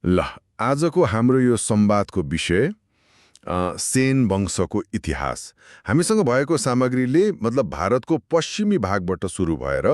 ल आजको हाम्रो यो संवादको विषय सेन वंशको इतिहास। हामीसँग भएको सामग्रीले मतलब भारतको पश्चिमी भागबाट सुरु भएर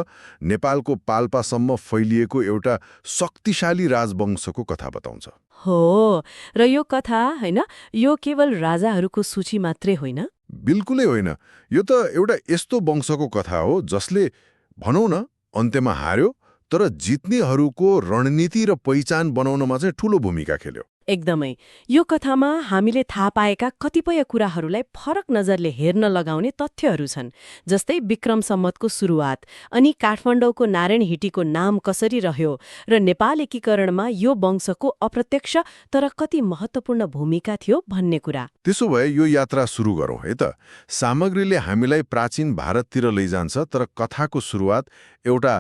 नेपालको पाल्पासम्म फैलिएको एउटा शक्तिशाली राजवंशको कथा बताउँछ। हो, र यो कथा हैन, यो केवल राजाहरूको सूची मात्रै होइन। बिल्कुलै होइन। यो त एउटा यस्तो वंशको कथा हो जसले भनौँ न अन्त्यमा हार्यो, तर जित्नेहरूको रणनीति र पहिचान बनाउनमा चाहिँ ठूलो भूमिका खेल्यो। एकदमै। यो कथामा हामीले थाहा पाएका कतिपय कुराहरूलाई फरक नजरले हेर्न लगाउने तथ्यहरू छन्। जस्तै विक्रम सम्वतको सुरुवात, अनि काठमाडौँको नारायण हिटीको नाम कसरी रह्यो, र नेपाल एकीकरणमा यो वंशको अप्रत्यक्ष तर कति महत्त्वपूर्ण भूमिका थियो भन्ने कुरा। त्यसो भए यो यात्रा सुरु गरौँ है त। सामग्रीले हामीलाई प्राचीन भारततिर लैजान्छ, तर कथाको सुरुवात एउटा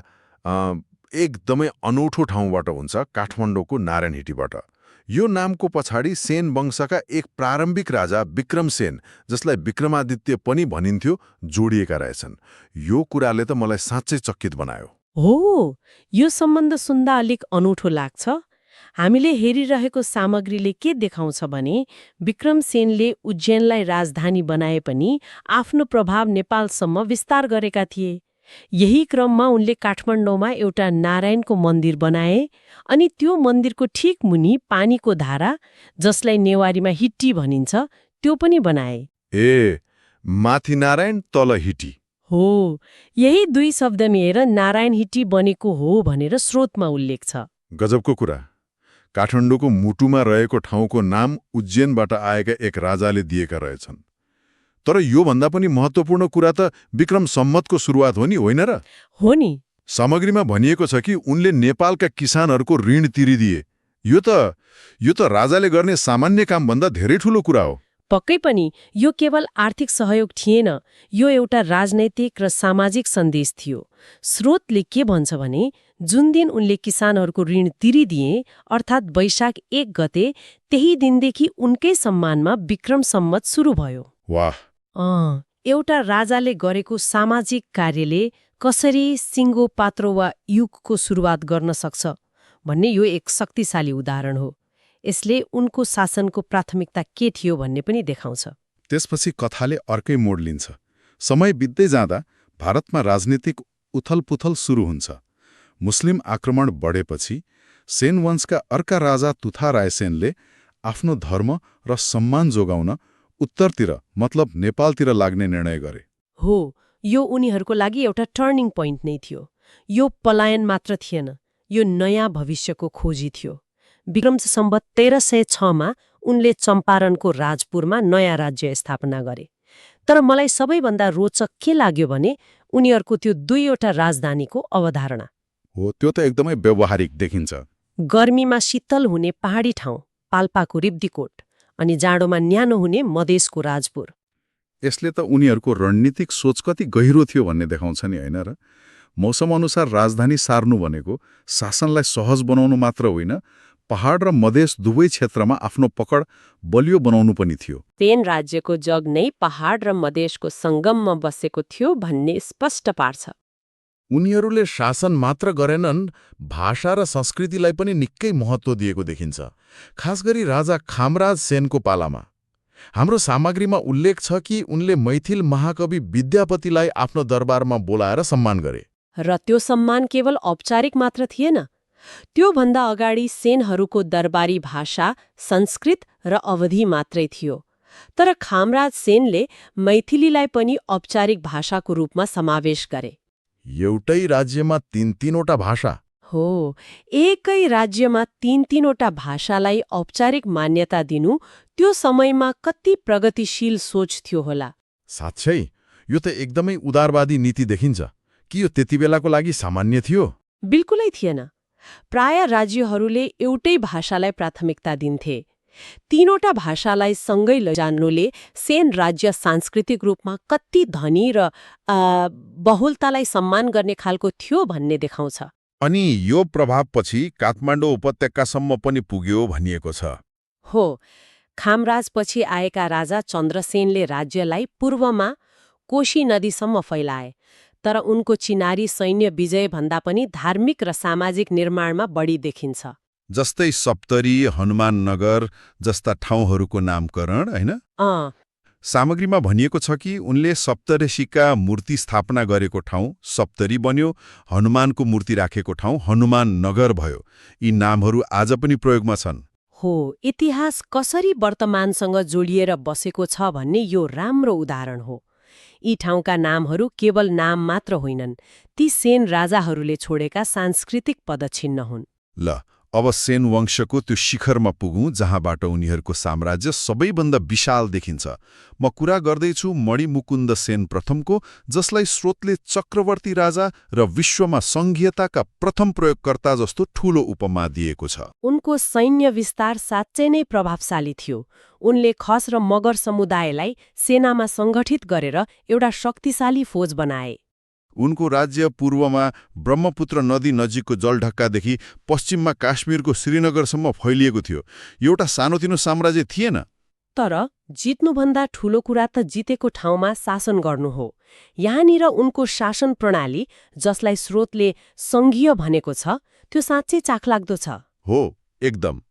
एकदमै अनौठो ठाउँबाट हुन्छ, काठमाडौँको नारायण हिटीबाट। यो नामको पछाडि सेन वंशका एक प्रारम्भिक राजा विक्रमसेन, जसलाई विक्रमादित्य पनि भनिन्थ्यो, जोडिएका रहेछन्। यो कुराले त मलाई साँच्चै चकित बनायो। हो, यो सम्बन्ध सुन्दा अलिक अनौठो लाग्छ। हामीले हेरिरहेको सामग्रीले के देखाउँछ भने विक्रमसेनले उज्जैनलाई राजधानी बनाए पनि आफ्नो प्रभाव नेपालसम्म विस्तार गरेका थिए। यही क्रममा उनले काठमाडौँमा एउटा नारायणको मन्दिर बनाए, अनि त्यो मन्दिरको ठिक मुनि पानीको धारा, जसलाई नेवारीमा हिट्टी भनिन्छ, त्यो पनि बनाए। ए, माथि नारायण तल हिटी। हो, यही दुई शब्द मिलेर नारायण हिट्टी बनेको हो भनेर स्रोतमा उल्लेख छ। गजबको कुरा। काठमाडौँको मुटुमा रहेको ठाउँको नाम उज्जैनबाट आएका एक राजाले दिएका रहेछन्। तर यो भन्दा पनि महत्त्वपूर्ण कुरा त विक्रम सम्वतको सुरुवात हो नि, होइन र? हो नि। सामग्रीमा भनिएको छ कि उनले नेपालका किसानहरूको ऋण तिरिदिए। यो त राजाले गर्ने सामान्य कामभन्दा धेरै ठूलो कुरा हो। पक्कै पनि यो केवल आर्थिक सहयोग थिएन, यो एउटा राजनैतिक र सामाजिक सन्देश थियो। स्रोतले के भन्छ भने जुन दिन उनले किसानहरूको ऋण तिरिदिए, अर्थात् वैशाख 1 गते, त्यही दिनदेखि उनकै सम्मानमा विक्रम सम्वत सुरु भयो। वाह! एउटा राजाले गरेको सामाजिक कार्यले कसरी सिङ्गो पात्रो वा युगको सुरुवात गर्न सक्छ भन्ने यो एक शक्तिशाली उदाहरण हो। यसले उनको शासनको प्राथमिकता के थियो भन्ने पनि देखाउँछ। त्यसपछि कथाले अर्कै मोड लिन्छ। समय बित्दै जाँदा भारतमा राजनीतिक उथलपुथल सुरु हुन्छ। मुस्लिम आक्रमण बढेपछि सेन वंशका अर्का राजा तुथा रायसेनले आफ्नो धर्म र सम्मान जोगाउन उत्तरतिर मतलब नेपालतिर लाग्ने निर्णय गरे। हो, यो उनीहरूको लागि एउटा टर्निङ पोइन्ट नै थियो। यो पलायन मात्र थिएन, यो नयाँ भविष्यको खोजी थियो। विक्रम सम्वत 1306 उनले चम्पारणको राजपुरमा नयाँ राज्य स्थापना गरे। तर मलाई सबैभन्दा रोचक के लाग्यो भने उनीहरूको त्यो दुईवटा राजधानीको अवधारणा हो। त्यो त एकदमै व्यवहारिक देखिन्छ। गर्मीमा शीतल हुने पहाडी ठाउँ पाल्पाको रिब्दीकोट, अनि जाडोमा न्यानो हुने मधेसको राजपुर। यसले त उनीहरूको रणनीतिक सोच कति गहिरो थियो भन्ने देखाउँछ नि, होइन र? मौसम अनुसार राजधानी सार्नु भनेको शासनलाई सहज बनाउनु मात्र होइन, पहाड र मधेस दुवै क्षेत्रमा आफ्नो पकड बलियो बनाउनु पनि थियो। सेन राज्यको जग नै पहाड र मधेसको सङ्गममा बसेको थियो भन्ने स्पष्ट पार्छ। उनीहरूले शासन मात्र गरेनन्, भाषा र संस्कृतिलाई पनि निकै महत्त्व दिएको देखिन्छ, खास गरी राजा खामराज सेनको पालामा। हाम्रो सामग्रीमा उल्लेख छ कि उनले मैथिल महाकवि विद्यापतिलाई आफ्नो दरबारमा बोलाएर सम्मान गरे। र त्यो सम्मान केवल औपचारिक मात्र थिएन। त्योभन्दा अगाडि सेनहरूको दरबारी भाषा संस्कृत र अवधी मात्रै थियो। तर खामराज सेनले मैथिलीलाई पनि औपचारिक भाषाको रूपमा समावेश गरे। एउटै राज्यमा तीन-तीनवटा भाषा? हो, एकै राज्यमा तीन-तीनवटा भाषालाई औपचारिक मान्यता दिनु त्यो समयमा कति प्रगतिशील सोच थियो होला। साँच्चै यो त एकदमै उदारवादी नीति देखिन्छ। कि यो त्यति बेलाको लागि सामान्य थियो? बिल्कुलै थिएन। प्राय राज्यहरूले एउटै भाषालाई प्राथमिकता दिन्थे। तीनवटा भाषालाई सँगै लैजानुले सेन राज्य सांस्कृतिक रूपमा कति धनी र बहुलतालाई सम्मान गर्ने खालको थियो भन्ने देखाउँछ। अनि यो प्रभावपछि काठमाडौँ उपत्यकासम्म पनि पुग्यो भनिएको छ। हो, खामराजपछि आएका राजा चन्द्रसेनले राज्यलाई पूर्वमा कोशी नदीसम्म फैलाए। तर उनको चिनारी सैन्य विजय भन्दा पनि धार्मिक र सामाजिक निर्माणमा बढी देखिन्छ। जस्तै सप्तरी, हनुमाननगर जस्ता ठाउँहरूको नामकरण, होइन? सामग्रीमा भनिएको छ कि उनले सप्तऋषिका मूर्ति स्थापना गरेको ठाउँ सप्तरी बन्यो, हनुमानको मूर्ति राखेको ठाउँ हनुमान नगर भयो। यी नामहरू आज पनि प्रयोगमा छन्। हो, इतिहास कसरी वर्तमानसँग जोडिएर बसेको छ भन्ने यो राम्रो उदाहरण हो। यी ठाउँका नामहरू केवल नाम मात्र होइनन्, ती सेन राजाहरूले छोडेका सांस्कृतिक पदचिह्न हुन्। ल, अब सेन वंशको त्यो शिखरमा पुगौँ जहाँबाट उनीहरूको साम्राज्य सबैभन्दा विशाल देखिन्छ। म कुरा गर्दैछु मणिमुकुन्द सेन प्रथमको, जसलाई स्रोतले चक्रवर्ती राजा र विश्वमा सङ्घीयताका प्रथम प्रयोगकर्ता जस्तो ठूलो उपमा दिएको छ। उनको सैन्य विस्तार साँच्चै नै प्रभावशाली थियो। उनले खस र मगर समुदायलाई सेनामा सङ्गठित गरेर एउटा शक्तिशाली फौज बनाए। उनको राज्य पूर्वमा ब्रह्मपुत्र नदी नजिकको जलढक्कादेखि पश्चिममा काश्मीरको श्रीनगरसम्म फैलिएको थियो। एउटा सानोतिनो साम्राज्य थिएन। तर जित्नुभन्दा ठूलो कुरा त जितेको ठाउँमा शासन गर्नु हो। यहाँनिर उनको शासन प्रणाली, जसलाई स्रोतले सङ्घीय भनेको छ, त्यो साँच्चै चाखलाग्दो छ। हो, एकदम।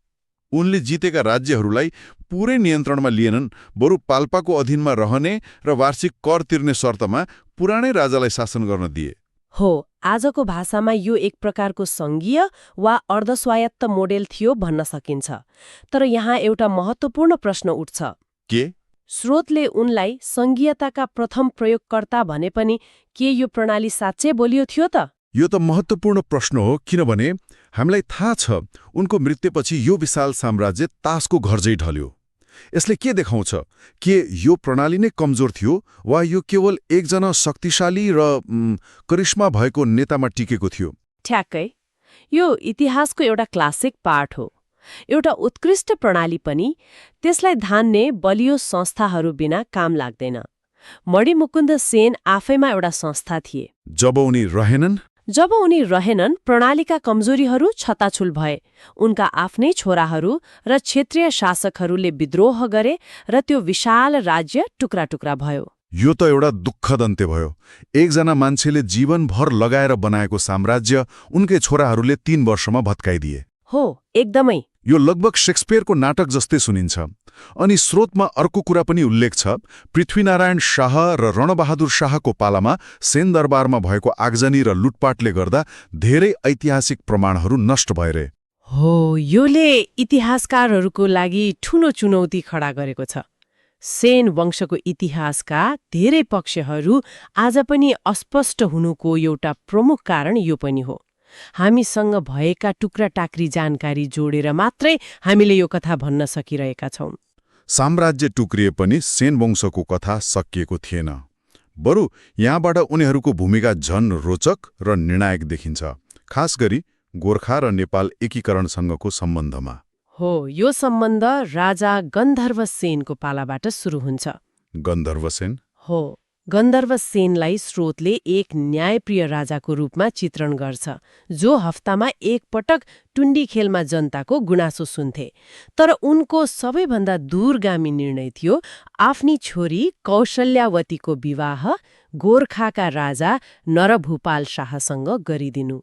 उनले जितेका राज्यहरूलाई पुरै नियन्त्रणमा लिएनन्, बरु पाल्पाको अधीनमा रहने र वार्षिक कर तिर्ने शर्तमा पुरानै राजालाई शासन गर्न दिए। हो, आजको भाषामा यो एक प्रकारको सङ्घीय वा अर्धस्वायत्त मोडेल थियो भन्न सकिन्छ। तर यहाँ एउटा महत्त्वपूर्ण प्रश्न उठ्छ। के? स्रोतले उनलाई सङ्घीयताका प्रथम प्रयोगकर्ता भने पनि के यो प्रणाली साँच्चै बलियो थियो त? यो त महत्त्वपूर्ण प्रश्न हो, किनभने हामीलाई थाहा छ उनको मृत्युपछि यो विशाल साम्राज्य तासको घरजै ढल्यो। यसले के देखाउँछ? के यो प्रणाली नै कमजोर थियो वा यो केवल एकजना शक्तिशाली र करिश्मा भएको नेतामा टिकेको थियो? ठ्याक्कै, यो इतिहासको एउटा क्लासिक पाठ हो। एउटा उत्कृष्ट प्रणाली पनि त्यसलाई धान्ने बलियो संस्थाहरू बिना काम लाग्दैन। मणिमुकुन्द सेन आफैमा एउटा संस्था थिए। जब उनी रहेनन्, प्रणालीका कमजोरीहरू छताछुल भए। उनका आफ्नै छोराहरू र क्षेत्रीय शासकहरूले विद्रोह गरे र त्यो विशाल राज्य टुक्रा टुक्रा भयो। यो त एउटा दुःखद अन्त्य भयो। एकजना मान्छेले जीवनभर लगाएर बनाएको साम्राज्य उनकै छोराहरूले 3 वर्षमा भत्काइदिए। हो, एकदमै। यो लगभग शेक्सपियरको नाटक जस्तै सुनिन्छ। अनि स्रोतमा अर्को कुरा पनि उल्लेख छ। पृथ्वीनारायण शाह र रणबहादुर शाहको पालामा सेन दरबारमा भएको आगजनी र लुटपाटले गर्दा धेरै ऐतिहासिक प्रमाणहरू नष्ट भए रे। हो, योले इतिहासकारहरूको लागि ठूलो चुनौती खडा गरेको छ। सेन वंशको इतिहासका धेरै पक्षहरू आज पनि अस्पष्ट हुनुको एउटा प्रमुख कारण यो पनि हो। हामीसँग भएका टुक्रा टाक्री जानकारी जोडेर मात्रै हामीले यो कथा भन्न सकिरहेका छौं। साम्राज्य टुक्रिए पनि सेन वंशको कथा सकिएको थिएन। बरु यहाँबाट उनीहरूको भूमिका झन रोचक र निर्णायक देखिन्छ, खास गरी गोर्खा र नेपाल एकीकरणसँगको सम्बन्धमा। हो, यो सम्बन्ध राजा गन्धर्व सेनको पालाबाट सुरु हुन्छ। गन्धर्व सेन? हो, गन्धर्व सेनलाई स्रोतले एक न्यायप्रिय राजाको रूपमा चित्रण गर्छ, जो हफ्तामा एक पटक टुण्डी खेलमा जनताको गुनासो सुन्थे। तर उनको सबैभन्दा दूरगामी निर्णय थियो आफ्नी छोरी कौशल्यावतीको विवाह गोर्खाका राजा नरभूपाल शाहसँग गरिदिनु।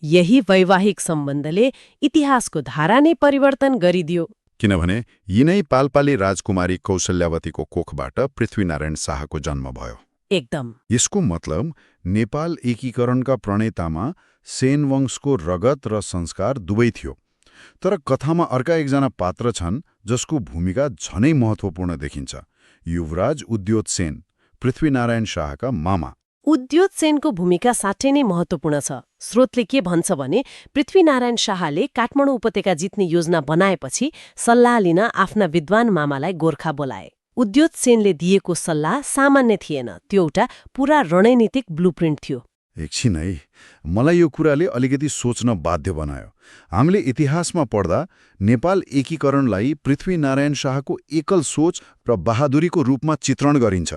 यही वैवाहिक सम्बन्धले इतिहासको धारा नै परिवर्तन गरिदियो। किनभने यिनै पाल्पाली राजकुमारी कौशल्यावतीको कोखबाट पृथ्वीनारायण शाहको जन्म भयो। एकदम। यसको मतलब नेपाल एकीकरणका प्रणेतामा सेन वंशको रगत र संस्कार दुवै थियो। तर कथामा अर्का एकजना पात्र छन् जसको भूमिका झनै महत्त्वपूर्ण देखिन्छ। युवराज उद्योत सेन, पृथ्वीनारायण शाहका मामा। उद्योत सेनको भूमिका साँच्चै नै महत्त्वपूर्ण छ। स्रोतले के भन्छ भने पृथ्वीनारायण शाहले काठमाडौँ उपत्यका जित्ने योजना बनाएपछि सल्लाह लिन आफ्ना विद्वान मामालाई गोर्खा बोलाए। उद्योत सेनले दिएको सल्लाह सामान्य थिएन, त्यो एउटा पूरा रणनीतिक ब्लुप्रिन्ट थियो। एकछिन है, मलाई यो कुराले अलिकति सोच्न बाध्य बनायो। हामीले इतिहासमा पढ्दा नेपाल एकीकरणलाई पृथ्वीनारायण शाहको एकल सोच र बहादुरीको रूपमा चित्रण गरिन्छ।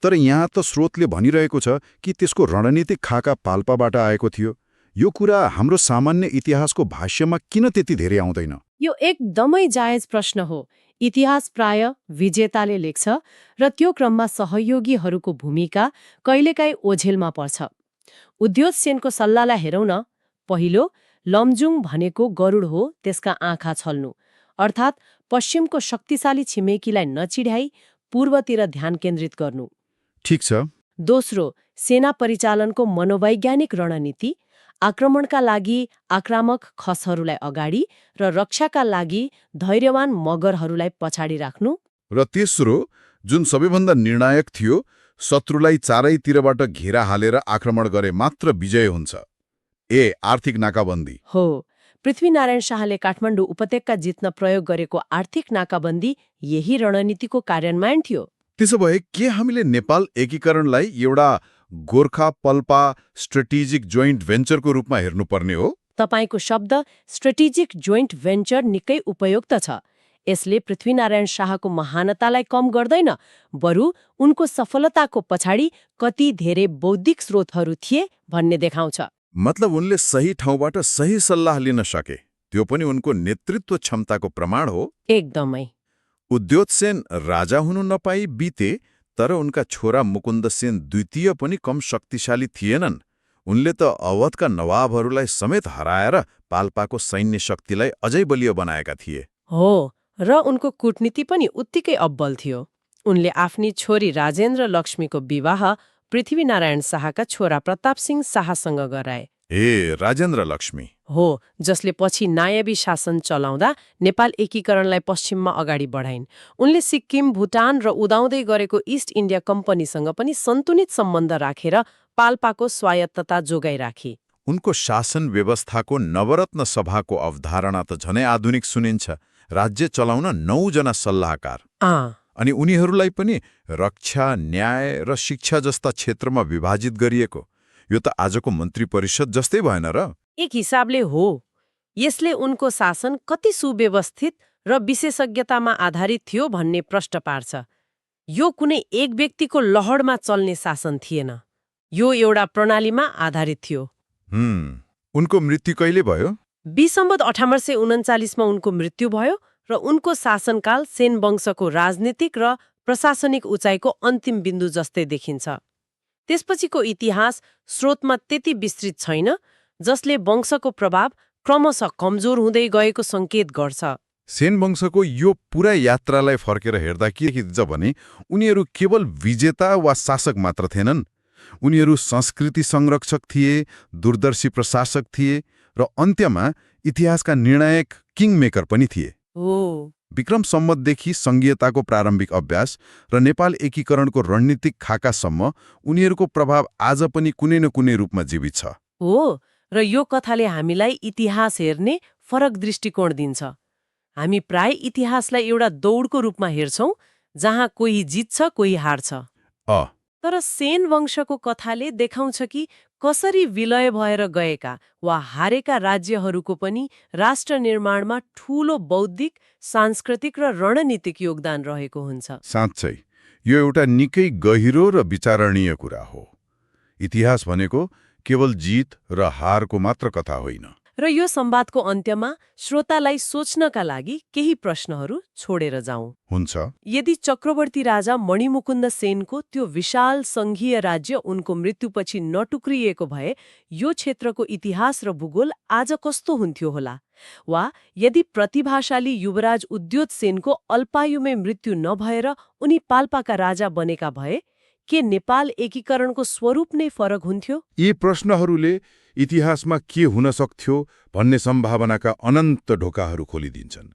तर यहाँ त स्रोतले भनिरहेको छ कि त्यसको रणनीतिक खाका पाल्पाबाट आएको थियो। यो कुरा हाम्रो सामान्य इतिहासको भाष्यमा किन त्यति धेरै आउँदैन? यो एकदमै जायज प्रश्न हो। इतिहास प्राय विजेताले लेख्छ र त्यो क्रममा सहयोगीहरूको भूमिका कहिलेकाहीँ ओझेलमा पर्छ। उद्योत सेनको सल्लाहलाई हेरौँ न। पहिलो, लमजुङ भनेको गरुड हो, त्यसका आँखा छल्नु, अर्थात् पश्चिमको शक्तिशाली छिमेकीलाई नचिढ्याई पूर्वतिर ध्यान केन्द्रित गर्नु। ठिक छ। दोस्रो, सेना परिचालनको मनोवैज्ञानिक रणनीति, आक्रमणका लागि आक्रामक खसहरूलाई अगाडि र रक्षाका लागि धैर्यवान मगरहरूलाई पछाडि राख्नु। र तेस्रो, जुन सबैभन्दा निर्णायक थियो, शत्रुलाई चारैतिरबाट घेरा हालेर आक्रमण गरे मात्र विजय हुन्छ। आर्थिक नाकाबन्दी हो, पृथ्वीनारायण शाहले काठमाडौँ उपत्यका जित्न प्रयोग गरेको आर्थिक नाकाबन्दी यही रणनीतिको कार्यान्वयन थियो। त्यसो भए के हामीले नेपाल एकीकरणलाई एउटा गोर्खा पल्पा स्ट्रेटेजिक जोइन्ट भेन्चरको रूपमा हेर्नुपर्ने हो? तपाईँको शब्द स्ट्रेटेजिक जोइन्ट भेन्चर निकै उपयुक्त छ। यसले पृथ्वीनारायण शाहको महानतालाई कम गर्दैन, बरु उनको सफलताको पछाडि कति धेरै बौद्धिक स्रोतहरू थिए भन्ने देखाउँछ। मतलब उनले सही ठाउँबाट सही सल्लाह लिन सके, त्यो पनि उनको नेतृत्व क्षमताको प्रमाण हो। एकदमै। उद्योतसेन राजा हुनु नपाई बिते, तर उनका छोरा मुकुन्दसेन द्वितीय पनि कम शक्तिशाली थिएनन्। उनले त अवधका नवाबहरूलाई समेत हराएर पाल्पाको सैन्य शक्तिलाई अझै बलियो बनाएका थिए। हो, र उनको कूटनीति पनि उत्तिकै अब्बल थियो। उनले आफ्नी छोरी राजेन्द्र लक्ष्मीको विवाह पृथ्वीनारायण शाहका छोरा प्रताप सिंह शाहसँग गराए। राजेन्द्र लक्ष्मी हो, जसले पछि नायबी शासन चलाउँदा नेपाल एकीकरणलाई पश्चिममा अगाडि बढाइन्। उनले सिक्किम, भुटान र उदाउँदै गरेको इस्ट इन्डिया कम्पनीसँग पनि सन्तुलित सम्बन्ध राखेर पाल्पाको स्वायत्तता जोगाइराखे। उनको शासन व्यवस्थाको नवरत्न सभाको अवधारणा त झनै आधुनिक सुनिन्छ। राज्य चलाउन 9 जना सल्लाहकार, अनि उनीहरूलाई पनि रक्षा, न्याय र शिक्षा जस्ता क्षेत्रमा विभाजित गरिएको। यो त आजको मन्त्री परिषद जस्तै भएन र? एक हिसाबले हो। यसले उनको शासन कति सुव्यवस्थित र विशेषज्ञतामा आधारित थियो भन्ने प्रश्न पार्छ। यो कुनै एक व्यक्तिको लहरमा चल्ने शासन थिएन, यो एउटा प्रणालीमा आधारित थियो। उनको मृत्यु कहिले भयो? सम्वत 1839मा उनको मृत्यु भयो र उनको शासनकाल सेन वंशको राजनीतिक र प्रशासनिक उचाइको अन्तिम बिन्दु जस्तै देखिन्छ। त्यसपछिको इतिहास स्रोतमा त्यति विस्तृत छैन, जसले वंशको प्रभाव क्रमशः कमजोर हुँदै गएको सङ्केत गर्छ। सेन वंशको यो पुरा यात्रालाई फर्केर हेर्दा के देखिन्छ भने उनीहरू केवल विजेता वा शासक मात्र थिएनन्। उनीहरू संस्कृति संरक्षक थिए, दूरदर्शी प्रशासक थिए र अन्त्यमा इतिहासका निर्णायक किङमेकर पनि थिए। विक्रम सम्वतदेखि सङ्घीयताको प्रारम्भिक अभ्यास र नेपाल एकीकरणको रणनीतिक खाकासम्म उनीहरूको प्रभाव आज पनि कुनै न कुनै रूपमा जीवित छ। हो, र यो कथाले हामीलाई इतिहास हेर्ने फरक दृष्टिकोण दिन्छ। हामी प्राय इतिहासलाई एउटा दौडको रूपमा हेर्छौं, जहाँ कोही जित्छ कोही हार्छ। तर सेन वंशको कथाले देखाउँछ कि कसरी विलय भएर गएका वा हारेका राज्यहरूको पनि राष्ट्र निर्माणमा ठूलो बौद्धिक, सांस्कृतिक र रणनीतिक योगदान रहेको हुन्छ। साँच्चै यो एउटा निकै गहिरो र विचारणीय कुरा हो। इतिहास भनेको केवल जित र हारको मात्र कथा होइन। र यो संवादको अन्त्यमा श्रोतालाई सोच्नका लागि केही प्रश्नहरू छोडेर जाउँ। हुन्छ। यदि चक्रवर्ती राजा मणिमुकुन्द सेनको त्यो विशाल सङ्घीय राज्य उनको मृत्युपछि नटुक्रिएको भए यो क्षेत्रको इतिहास र भूगोल आज कस्तो हुन्थ्यो होला? वा यदि प्रतिभाशाली युवराज उद्योतसेनको अल्पायुमै मृत्यु नभएर उनी पाल्पाका राजा बनेका भए के नेपाल एकीकरणको स्वरूप नै फरक हुन्थ्यो? यी प्रश्नहरूले इतिहासमा के हुन सक्थ्यो भन्ने सम्भावनाका अनन्त ढोकाहरू खोलिदिन्छन्।